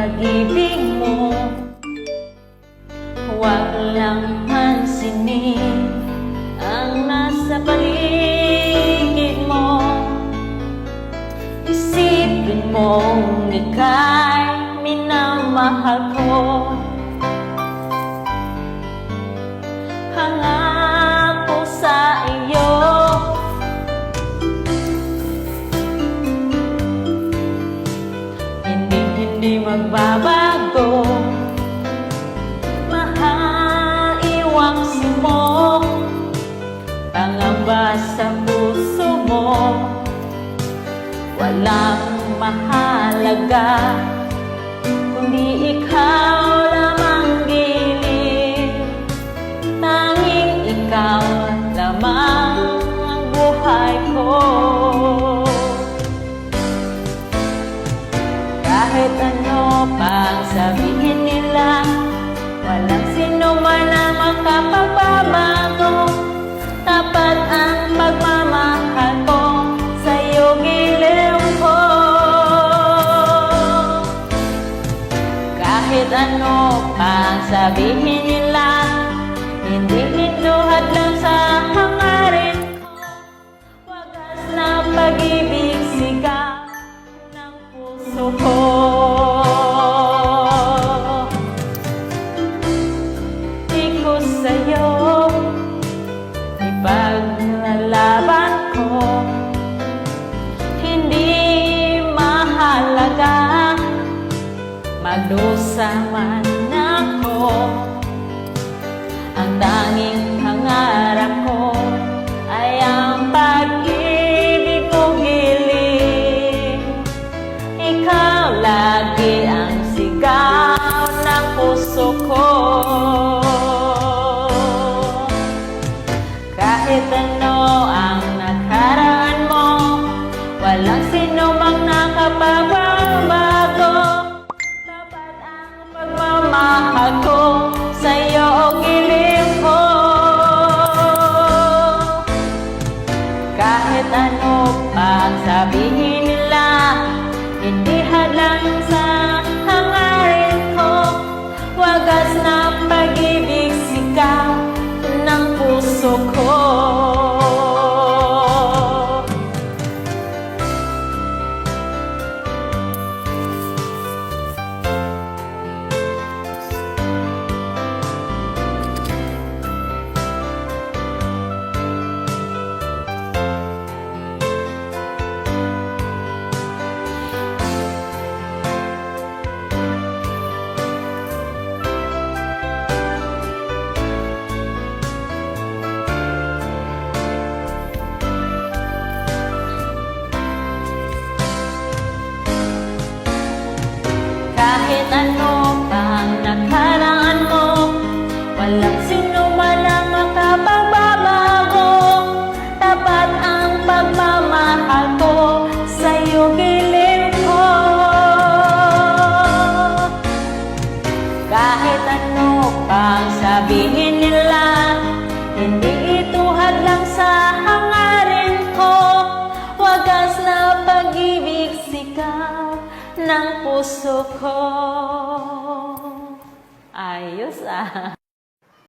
pag-ibig mo. Huwag lang pansinin ang nasa paligid mo. Isipin mong ika'y minamahal ko. Hangako sa iyo, hindi magbabago. Mahal, iwangsi mo pangamba sa puso mo. Walang mahalaga kundi ikaw lamang giliw. Tanging ikaw lamang ang buhay ko. Kahit ano pang sabihin nila, walang sino man ang makapagbabago. Tapat ang pagmamahal ko sa'yo, giliw ko. Kahit ano pang sabihin nila, hindi ito hadlang sa hangarin ko. Wagas na pag-ibig sigaw ng puso ko. Di ko sa'yo ipaglalaban ko. Hindi mahalaga magdusa man ako. Ang tanging pangarap ko ay ang pag-ibig mo, giliw. Ikaw lagi ang sigaw ng puso ko. Kahit ano ang nakaraan mo, walang sino mang nakapagbabago. Dapat ang pagmamahal ko sa'yo, giliw ko. Kahit ano pang sabihin nila, hindi hadlang sa hangarin ko. Wagas na pag-ibig sigaw ng puso ko. Kahit ano pang nakaraan mo, walang sino man ang makapagbabago. Tapat ang pagmamahal ko sa'yo, giliw ko. Kahit ano pang sabihin nila, hindi ito hadlang sa hangarin ko. Wagas na pag-ibig sigaw ng puso ko. Ayos ah.